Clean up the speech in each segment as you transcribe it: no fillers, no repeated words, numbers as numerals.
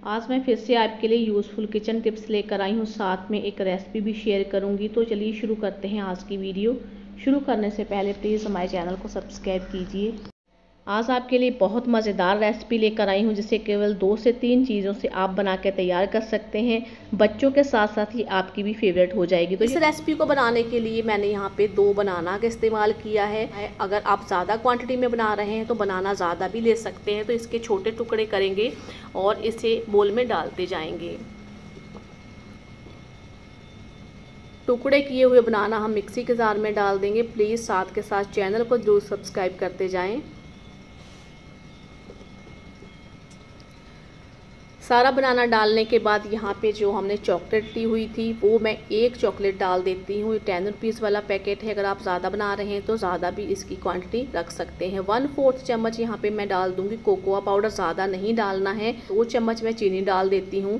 आज मैं फिर से आपके लिए यूज़फुल किचन टिप्स लेकर आई हूँ, साथ में एक रेसिपी भी शेयर करूँगी। तो चलिए शुरू करते हैं आज की वीडियो। शुरू करने से पहले प्लीज़ हमारे चैनल को सब्सक्राइब कीजिए। आज आपके लिए बहुत मज़ेदार रेसिपी लेकर आई हूँ, जिसे केवल 2 से 3 चीज़ों से आप बना के तैयार कर सकते हैं। बच्चों के साथ साथ ही आपकी भी फेवरेट हो जाएगी। तो इस रेसिपी को बनाने के लिए मैंने यहाँ पे 2 बनाना का इस्तेमाल किया है। अगर आप ज़्यादा क्वांटिटी में बना रहे हैं तो बनाना ज़्यादा भी ले सकते हैं। तो इसके छोटे टुकड़े करेंगे और इसे बोल में डालते जाएंगे। टुकड़े किए हुए बनाना हम मिक्सी के जार में डाल देंगे। प्लीज़ साथ के साथ चैनल को जरूर सब्सक्राइब करते जाएं। सारा बनाना डालने के बाद यहाँ पे जो हमने चॉकलेट ली हुई थी वो मैं 1 चॉकलेट डाल देती हूँ। 10 रुपीज़ वाला पैकेट है। अगर आप ज़्यादा बना रहे हैं तो ज़्यादा भी इसकी क्वांटिटी रख सकते हैं। 1/4 चम्मच यहाँ पे मैं डाल दूँगी कोकोआ पाउडर। ज़्यादा नहीं डालना है। 2 चम्मच मैं चीनी डाल देती हूँ।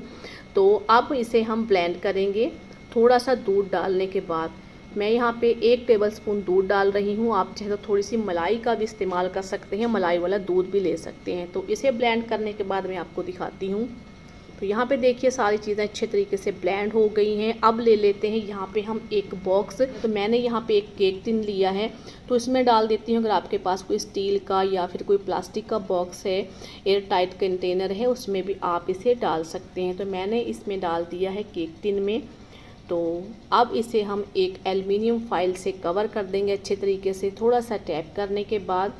तो अब इसे हम ब्लेंड करेंगे। थोड़ा सा दूध डालने के बाद मैं यहाँ पे 1 टेबलस्पून दूध डाल रही हूँ। आप चाहे तो थोड़ी सी मलाई का भी इस्तेमाल कर सकते हैं, मलाई वाला दूध भी ले सकते हैं। तो इसे ब्लेंड करने के बाद मैं आपको दिखाती हूँ। तो यहाँ पे देखिए सारी चीज़ें अच्छे तरीके से ब्लेंड हो गई हैं। अब ले लेते हैं यहाँ पे हम एक बॉक्स। तो मैंने यहाँ पे एक केक टिन लिया है, तो इसमें डाल देती हूँ। अगर आपके पास कोई स्टील का या फिर कोई प्लास्टिक का बॉक्स है, एयर टाइट कंटेनर है, उसमें भी आप इसे डाल सकते हैं। तो मैंने इसमें डाल दिया है केक टिन में। तो अब इसे हम एक एल्युमिनियम फाइल से कवर कर देंगे अच्छे तरीके से। थोड़ा सा टैप करने के बाद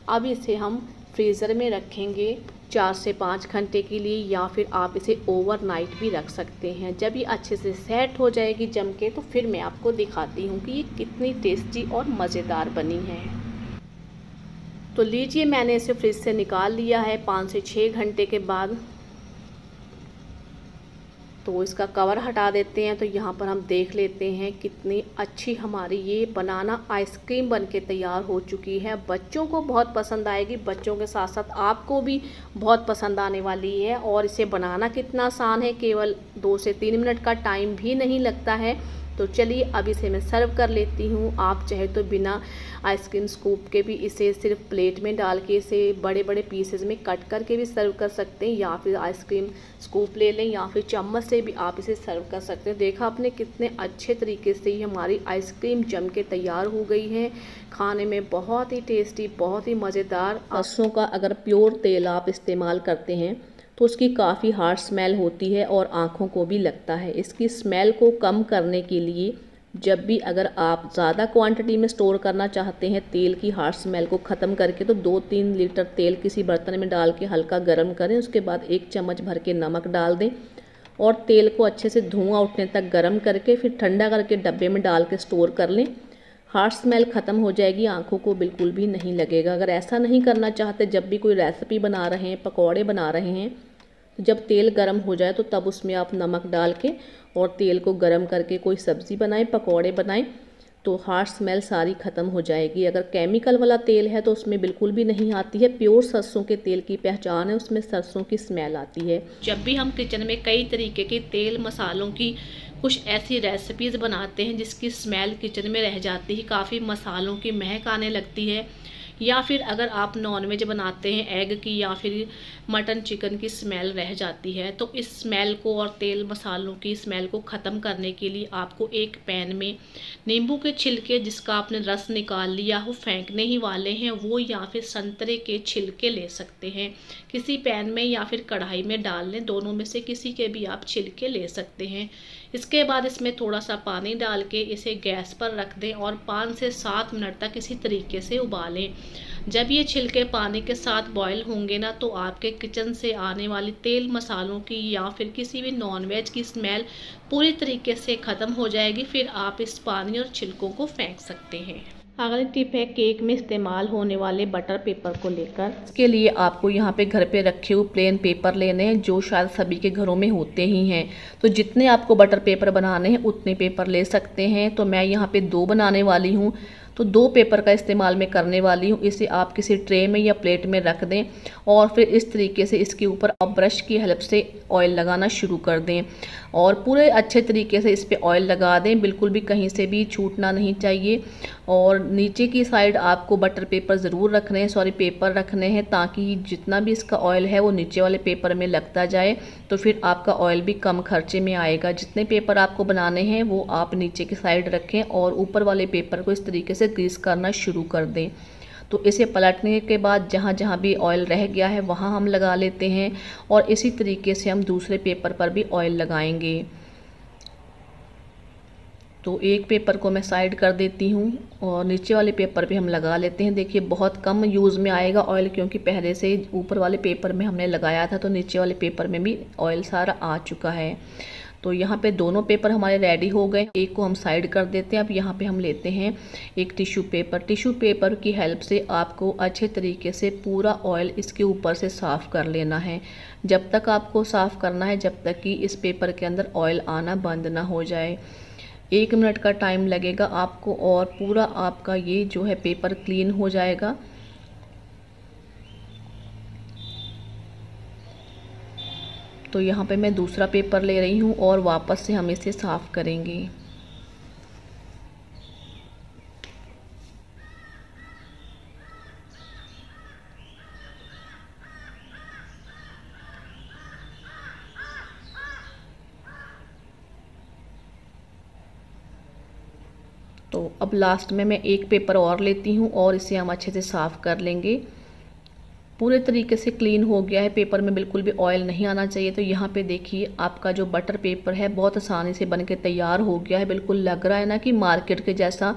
अब इसे हम फ्रीज़र में रखेंगे 4 से 5 घंटे के लिए, या फिर आप इसे ओवरनाइट भी रख सकते हैं। जब ये अच्छे से सेट हो जाएगी जम के, तो फिर मैं आपको दिखाती हूँ कि ये कितनी टेस्टी और मज़ेदार बनी है। तो लीजिए मैंने इसे फ्रिज से निकाल लिया है 5 से 6 घंटे के बाद। तो इसका कवर हटा देते हैं। तो यहाँ पर हम देख लेते हैं कितनी अच्छी हमारी ये बनाना आइसक्रीम बनके तैयार हो चुकी है। बच्चों को बहुत पसंद आएगी, बच्चों के साथ साथ आपको भी बहुत पसंद आने वाली है। और इसे बनाना कितना आसान है, केवल 2 से 3 मिनट का टाइम भी नहीं लगता है। तो चलिए अब इसे मैं सर्व कर लेती हूँ। आप चाहे तो बिना आइसक्रीम स्कूप के भी इसे सिर्फ प्लेट में डाल के इसे बड़े बड़े पीसेज में कट करके भी सर्व कर सकते हैं, या फिर आइसक्रीम स्कूप ले लें या फिर चम्मच से भी आप इसे सर्व कर सकते हैं। देखा आपने कितने अच्छे तरीके से ही हमारी आइसक्रीम जम के तैयार हो गई है। खाने में बहुत ही टेस्टी, बहुत ही मज़ेदार। सरसों का अगर प्योर तेल आप इस्तेमाल करते हैं तो उसकी काफ़ी हार्श स्मेल होती है और आँखों को भी लगता है। इसकी स्मेल को कम करने के लिए जब भी अगर आप ज़्यादा क्वांटिटी में स्टोर करना चाहते हैं तेल की हार्श स्मेल को ख़त्म करके, तो 2-3 लीटर तेल किसी बर्तन में डाल के हल्का गर्म करें। उसके बाद 1 चम्मच भर के नमक डाल दें और तेल को अच्छे से धुआं उठने तक गर्म करके फिर ठंडा करके डब्बे में डाल के स्टोर कर लें। हार्श स्मेल ख़त्म हो जाएगी, आँखों को बिल्कुल भी नहीं लगेगा। अगर ऐसा नहीं करना चाहते, जब भी कोई रेसिपी बना रहे हैं, पकौड़े बना रहे हैं, जब तेल गर्म हो जाए तो तब उसमें आप नमक डाल के और तेल को गर्म करके कोई सब्ज़ी बनाएं, पकौड़े बनाएं, तो हार्श स्मेल सारी ख़त्म हो जाएगी। अगर केमिकल वाला तेल है तो उसमें बिल्कुल भी नहीं आती है। प्योर सरसों के तेल की पहचान है, उसमें सरसों की स्मेल आती है। जब भी हम किचन में कई तरीके के तेल मसालों की कुछ ऐसी रेसिपीज़ बनाते हैं जिसकी स्मेल किचन में रह जाती है, काफ़ी मसालों की महक आने लगती है, या फिर अगर आप नॉनवेज बनाते हैं एग की या फिर मटन चिकन की स्मेल रह जाती है, तो इस स्मेल को और तेल मसालों की स्मेल को ख़त्म करने के लिए आपको एक पैन में नींबू के छिलके जिसका आपने रस निकाल लिया हो, फेंकने ही वाले हैं वो, या फिर संतरे के छिलके ले सकते हैं। किसी पैन में या फिर कढ़ाई में डाल लें, दोनों में से किसी के भी आप छिलके ले सकते हैं। इसके बाद इसमें थोड़ा सा पानी डाल के इसे गैस पर रख दें और 5 से 7 मिनट तक इसी तरीके से उबालें। जब ये छिलके पानी के साथ बॉईल होंगे ना, तो आपके किचन से आने वाली तेल मसालों की या फिर किसी भी नॉनवेज की स्मेल पूरी तरीके से ख़त्म हो जाएगी। फिर आप इस पानी और छिलकों को फेंक सकते हैं। अगली टिप है केक में इस्तेमाल होने वाले बटर पेपर को लेकर। इसके लिए आपको यहाँ पे घर पे रखे हुए प्लेन पेपर लेने हैं, जो शायद सभी के घरों में होते ही हैं। तो जितने आपको बटर पेपर बनाने हैं उतने पेपर ले सकते हैं। तो मैं यहाँ पे 2 बनाने वाली हूँ। तो 2 पेपर का इस्तेमाल मैं करने वाली हूँ। इसे आप किसी ट्रे में या प्लेट में रख दें और फिर इस तरीके से इसके ऊपर आप ब्रश की हेल्प से ऑयल लगाना शुरू कर दें और पूरे अच्छे तरीके से इस पर ऑयल लगा दें, बिल्कुल भी कहीं से भी छूटना नहीं चाहिए। और नीचे की साइड आपको बटर पेपर ज़रूर रखने हैं, पेपर रखने हैं, ताकि जितना भी इसका ऑयल है वो नीचे वाले पेपर में लगता जाए, तो फिर आपका ऑयल भी कम खर्चे में आएगा। जितने पेपर आपको बनाने हैं वो आप नीचे की साइड रखें और ऊपर वाले पेपर को इस तरीके से ग्रीस करना शुरू कर दें। तो इसे पलटने के बाद जहाँ जहाँ भी ऑयल रह गया है वहाँ हम लगा लेते हैं और इसी तरीके से हम दूसरे पेपर पर भी ऑयल लगाएंगे। तो एक पेपर को मैं साइड कर देती हूँ और नीचे वाले पेपर पे हम लगा लेते हैं। देखिए बहुत कम यूज़ में आएगा ऑयल, क्योंकि पहले से ऊपर वाले पेपर में हमने लगाया था, तो नीचे वाले पेपर में भी ऑयल सारा आ चुका है। तो यहाँ पे दोनों पेपर हमारे रेडी हो गए, एक को हम साइड कर देते हैं। अब यहाँ पे हम लेते हैं एक टिश्यू पेपर की हेल्प से आपको अच्छे तरीके से पूरा ऑयल इसके ऊपर से साफ़ कर लेना है। जब तक आपको साफ़ करना है जब तक कि इस पेपर के अंदर ऑयल आना बंद ना हो जाए। 1 मिनट का टाइम लगेगा आपको और पूरा आपका ये जो है पेपर क्लीन हो जाएगा। तो यहाँ पे मैं दूसरा पेपर ले रही हूँ और वापस से हम इसे साफ़ करेंगे। तो अब लास्ट में मैं एक पेपर और लेती हूँ और इसे हम अच्छे से साफ़ कर लेंगे। पूरे तरीके से क्लीन हो गया है, पेपर में बिल्कुल भी ऑयल नहीं आना चाहिए। तो यहाँ पे देखिए आपका जो बटर पेपर है बहुत आसानी से बन के तैयार हो गया है। बिल्कुल लग रहा है ना कि मार्केट के जैसा,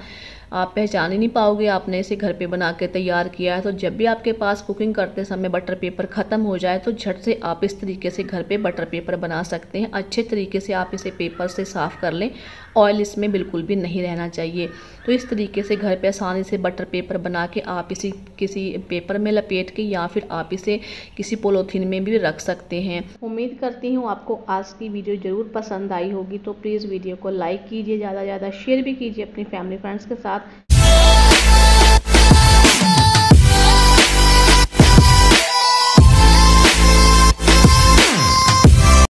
आप पहचान ही नहीं पाओगे आपने इसे घर पे बना के तैयार किया है। तो जब भी आपके पास कुकिंग करते समय बटर पेपर ख़त्म हो जाए तो झट से आप इस तरीके से घर पे बटर पेपर बना सकते हैं। अच्छे तरीके से आप इसे पेपर से साफ़ कर लें, ऑयल इसमें बिल्कुल भी नहीं रहना चाहिए। तो इस तरीके से घर पे आसानी से बटर पेपर बना के आप इसी किसी पेपर में लपेट के या फिर आप इसे किसी पॉलीथीन में भी रख सकते हैं। उम्मीद करती हूँ आपको आज की वीडियो ज़रूर पसंद आई होगी। तो प्लीज़ वीडियो को लाइक कीजिए, ज़्यादा से ज़्यादा शेयर भी कीजिए अपनी फैमिली फ्रेंड्स के साथ।